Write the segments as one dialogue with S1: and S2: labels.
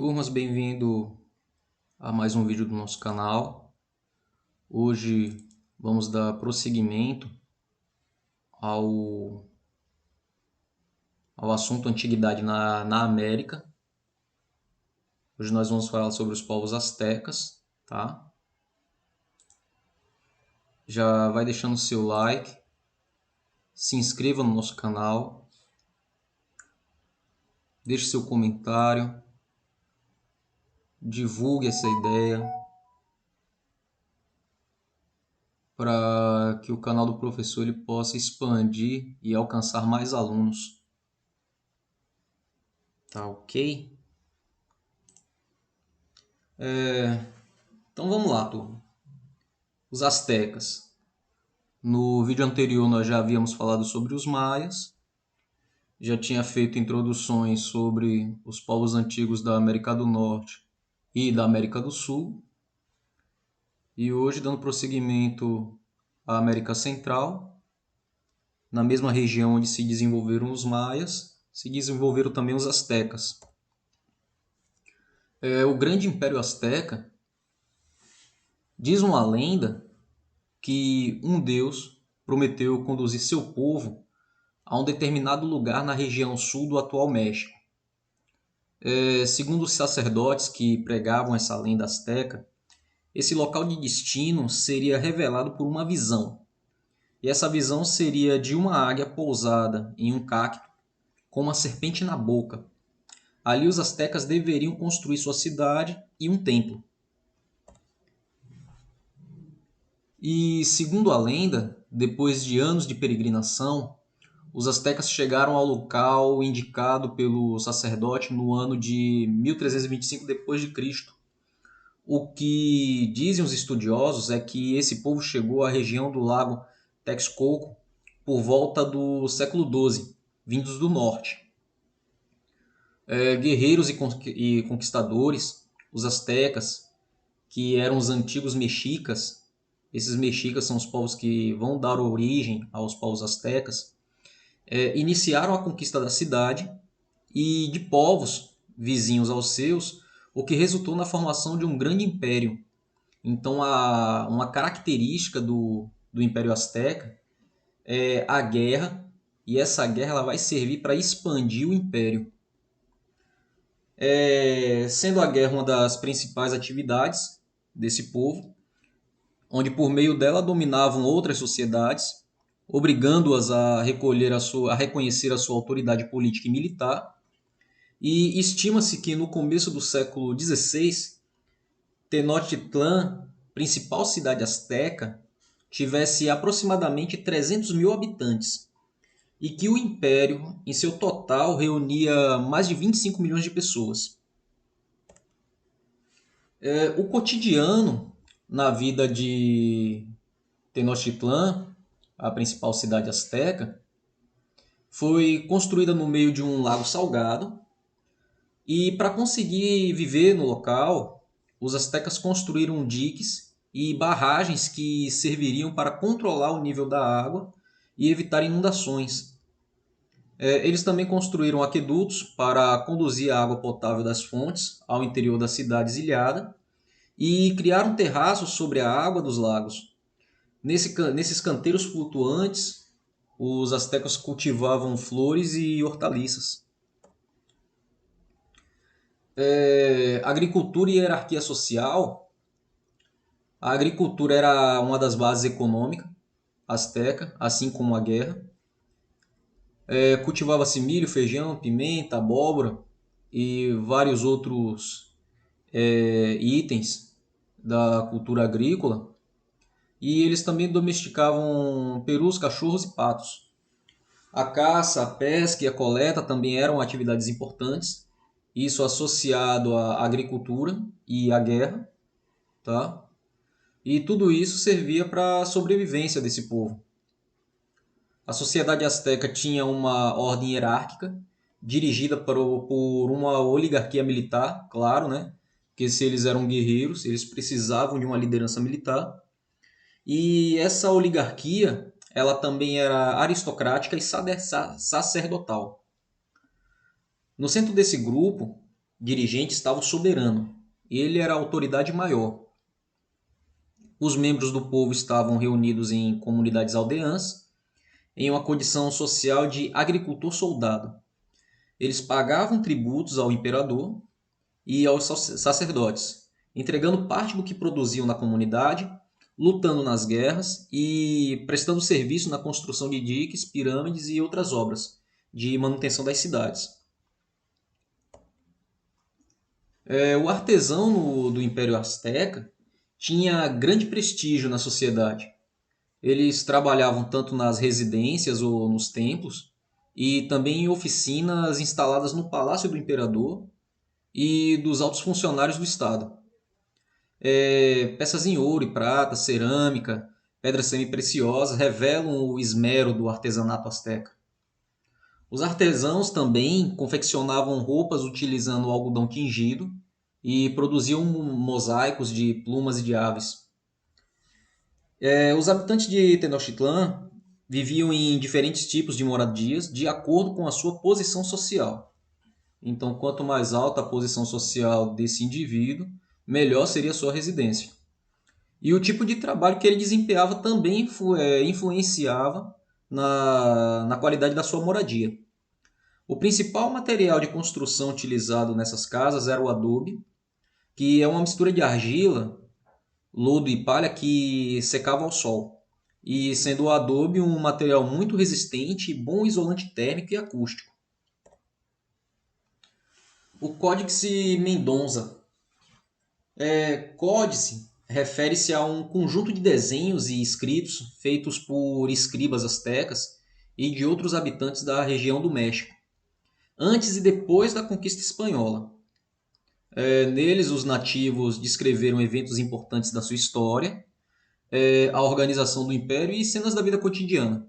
S1: Turmas, bem-vindo a mais um vídeo do nosso canal. Hoje vamos dar prosseguimento ao assunto Antiguidade na América. Hoje nós vamos falar sobre os povos astecas, tá? Já vai deixando seu like, se inscreva no nosso canal, deixe seu comentário, divulgue essa ideia para que o canal do professor ele possa expandir e alcançar mais alunos. Tá ok? Então vamos lá, turma. Os astecas. No vídeo anterior nós já havíamos falado sobre os maias, já tinha feito introduções sobre os povos antigos da América do Norte e da América do Sul. E hoje, dando prosseguimento à América Central, na mesma região onde se desenvolveram os maias, se desenvolveram também os astecas. O grande Império Azteca, diz uma lenda que um deus prometeu conduzir seu povo a um determinado lugar na região sul do atual México. Segundo os sacerdotes que pregavam essa lenda asteca, esse local de destino seria revelado por uma visão. E essa visão seria de uma águia pousada em um cacto com uma serpente na boca. Ali os astecas deveriam construir sua cidade e um templo. E, segundo a lenda, depois de anos de peregrinação, os astecas chegaram ao local indicado pelo sacerdote no ano de 1325 d.C. O que dizem os estudiosos é que esse povo chegou à região do lago Texcoco por volta do século XII, vindos do norte. Guerreiros e conquistadores, os astecas, que eram os antigos mexicas, esses mexicas são os povos que vão dar origem aos povos astecas, iniciaram a conquista da cidade e de povos vizinhos aos seus, o que resultou na formação de um grande império. Então, uma característica do Império Azteca é a guerra, e essa guerra ela vai servir para expandir o império. Sendo a guerra uma das principais atividades desse povo, onde por meio dela dominavam outras sociedades, obrigando-as a reconhecer a sua autoridade política e militar. E estima-se que no começo do século XVI, Tenochtitlan, principal cidade asteca, tivesse aproximadamente 300 mil habitantes e que o império, em seu total, reunia mais de 25 milhões de pessoas. O cotidiano na vida de Tenochtitlan, a principal cidade asteca, foi construída no meio de um lago salgado e para conseguir viver no local, os astecas construíram diques e barragens que serviriam para controlar o nível da água e evitar inundações. Eles também construíram aquedutos para conduzir a água potável das fontes ao interior da cidade esilhada e criaram terraços sobre a água dos lagos. Nesses canteiros flutuantes, os astecas cultivavam flores e hortaliças. Agricultura e hierarquia social. A agricultura era uma das bases econômicas asteca, assim como a guerra. Cultivava-se milho, feijão, pimenta, abóbora e vários outros itens da cultura agrícola. E eles também domesticavam perus, cachorros e patos. A caça, a pesca e a coleta também eram atividades importantes, isso associado à agricultura e à guerra, tá? E tudo isso servia para a sobrevivência desse povo. A sociedade asteca tinha uma ordem hierárquica, dirigida por uma oligarquia militar, claro, né? Porque se eles eram guerreiros, eles precisavam de uma liderança militar. E essa oligarquia, ela também era aristocrática e sacerdotal. No centro desse grupo, dirigente estava o soberano. Ele era a autoridade maior. Os membros do povo estavam reunidos em comunidades aldeãs, em uma condição social de agricultor-soldado. Eles pagavam tributos ao imperador e aos sacerdotes, entregando parte do que produziam na comunidade, lutando nas guerras e prestando serviço na construção de diques, pirâmides e outras obras de manutenção das cidades. O artesão do Império Azteca tinha grande prestígio na sociedade. Eles trabalhavam tanto nas residências ou nos templos, e também em oficinas instaladas no Palácio do Imperador e dos altos funcionários do Estado. Peças em ouro e prata, cerâmica, pedras semi-preciosas revelam o esmero do artesanato asteca. Os artesãos também confeccionavam roupas utilizando algodão tingido e produziam mosaicos de plumas e de aves. Os habitantes de Tenochtitlan viviam em diferentes tipos de moradias de acordo com a sua posição social. Então, quanto mais alta a posição social desse indivíduo, melhor seria a sua residência. E o tipo de trabalho que ele desempenhava também influenciava na qualidade da sua moradia. O principal material de construção utilizado nessas casas era o adobe, que é uma mistura de argila, lodo e palha que secava ao sol, e sendo o adobe um material muito resistente e bom isolante térmico e acústico. O Códice Mendonça. Códice refere-se a um conjunto de desenhos e escritos feitos por escribas astecas e de outros habitantes da região do México, antes e depois da conquista espanhola. Neles, os nativos descreveram eventos importantes da sua história, a organização do império e cenas da vida cotidiana.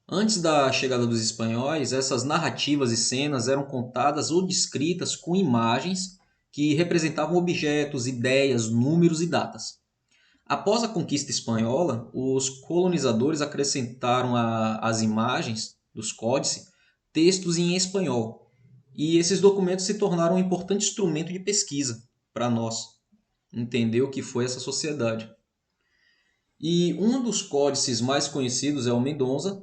S1: Antes da chegada dos espanhóis, essas narrativas e cenas eram contadas ou descritas com imagens que representavam objetos, ideias, números e datas. Após a conquista espanhola, os colonizadores acrescentaram às imagens dos códices textos em espanhol, e esses documentos se tornaram um importante instrumento de pesquisa para nós entender o que foi essa sociedade. E um dos códices mais conhecidos é o Mendonça,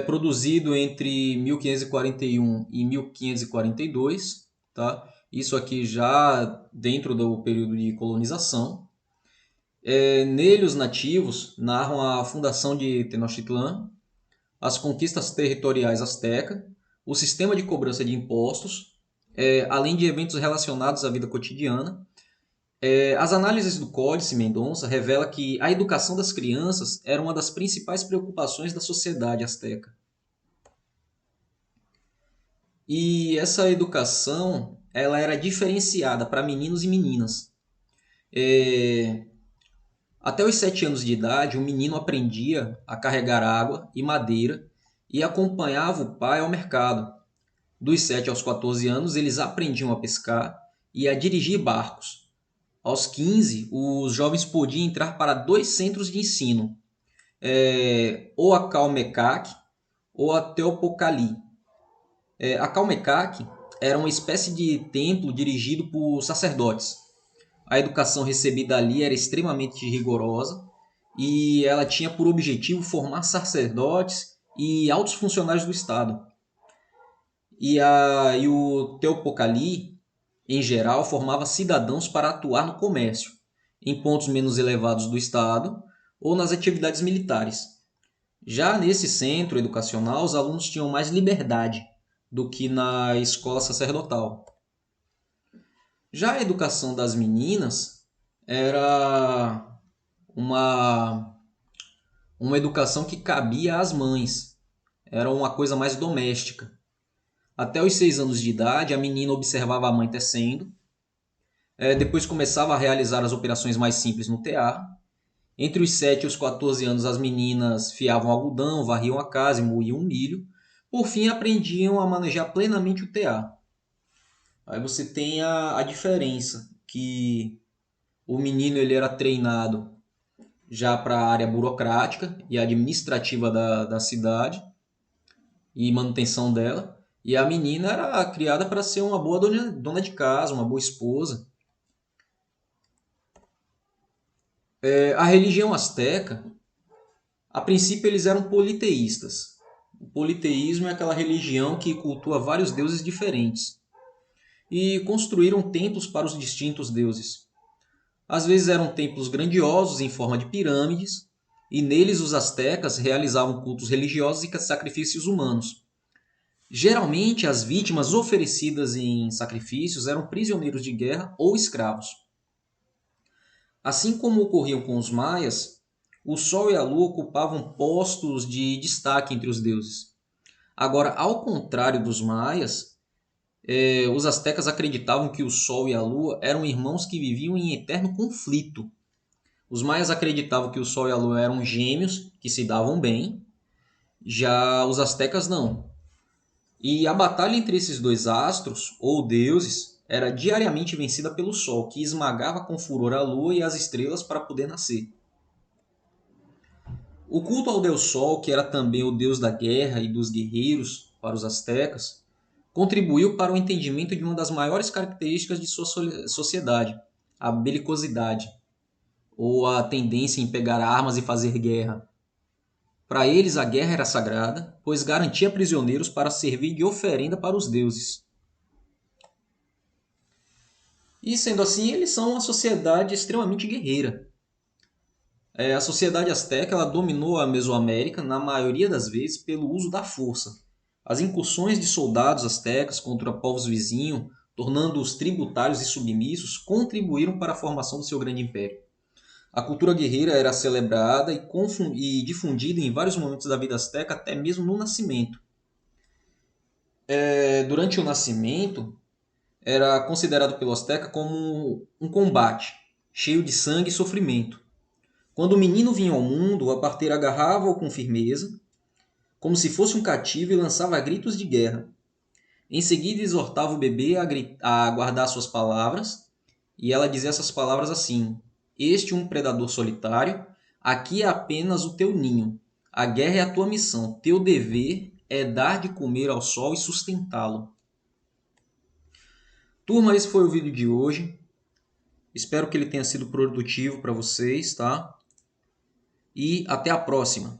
S1: produzido entre 1541 e 1542, tá? Isso aqui já dentro do período de colonização. Nele, os nativos narram a fundação de Tenochtitlan, as conquistas territoriais asteca, o sistema de cobrança de impostos, além de eventos relacionados à vida cotidiana. As análises do Códice Mendonça revelam que a educação das crianças era uma das principais preocupações da sociedade asteca. E essa educação ela era diferenciada para meninos e meninas. Até os 7 anos de idade, o menino aprendia a carregar água e madeira e acompanhava o pai ao mercado. Dos 7 aos 14 anos, eles aprendiam a pescar e a dirigir barcos. Aos 15, os jovens podiam entrar para 2 centros de ensino, ou a Calmecac ou a Teopocali. A Calmecac era uma espécie de templo dirigido por sacerdotes. A educação recebida ali era extremamente rigorosa e ela tinha por objetivo formar sacerdotes e altos funcionários do Estado. E o Teopocali, em geral, formava cidadãos para atuar no comércio, em pontos menos elevados do Estado ou nas atividades militares. Já nesse centro educacional, os alunos tinham mais liberdade do que na escola sacerdotal. Já a educação das meninas era uma educação que cabia às mães, era uma coisa mais doméstica. Até os 6 anos de idade, a menina observava a mãe tecendo, depois começava a realizar as operações mais simples no tear. Entre os 7 e os 14 anos, as meninas fiavam algodão, varriam a casa e moíam milho. Por fim, aprendiam a manejar plenamente o tear. Aí você tem a diferença, que o menino ele era treinado já para a área burocrática e administrativa da cidade e manutenção dela, E a menina era criada para ser uma boa dona de casa, uma boa esposa. A religião asteca, a princípio eles eram politeístas. O politeísmo é aquela religião que cultua vários deuses diferentes e construíram templos para os distintos deuses. Às vezes eram templos grandiosos em forma de pirâmides, e neles os astecas realizavam cultos religiosos e sacrifícios humanos. Geralmente, as vítimas oferecidas em sacrifícios eram prisioneiros de guerra ou escravos. Assim como ocorriam com os maias, o Sol e a Lua ocupavam postos de destaque entre os deuses. Agora, ao contrário dos maias, os astecas acreditavam que o Sol e a Lua eram irmãos que viviam em eterno conflito. Os maias acreditavam que o Sol e a Lua eram gêmeos que se davam bem, já os astecas não. E a batalha entre esses dois astros, ou deuses, era diariamente vencida pelo Sol, que esmagava com furor a Lua e as estrelas para poder nascer. O culto ao deus Sol, que era também o deus da guerra e dos guerreiros para os astecas, contribuiu para o entendimento de uma das maiores características de sua sociedade, a belicosidade, ou a tendência em pegar armas e fazer guerra. Para eles, a guerra era sagrada, pois garantia prisioneiros para servir de oferenda para os deuses. E sendo assim, eles são uma sociedade extremamente guerreira. A sociedade asteca ela dominou a Mesoamérica, na maioria das vezes, pelo uso da força. As incursões de soldados astecas contra povos vizinhos, tornando-os tributários e submissos, contribuíram para a formação do seu grande império. A cultura guerreira era celebrada e difundida em vários momentos da vida asteca, até mesmo no nascimento. Durante o nascimento, era considerado pelo asteca como um combate, cheio de sangue e sofrimento. Quando o menino vinha ao mundo, a parteira agarrava-o com firmeza, como se fosse um cativo, e lançava gritos de guerra. Em seguida, exortava o bebê a guardar suas palavras, e ela dizia essas palavras assim: Este um predador solitário, aqui é apenas o teu ninho. A guerra é a tua missão, teu dever é dar de comer ao sol e sustentá-lo. Turma, esse foi o vídeo de hoje. Espero que ele tenha sido produtivo para vocês, tá? E até a próxima.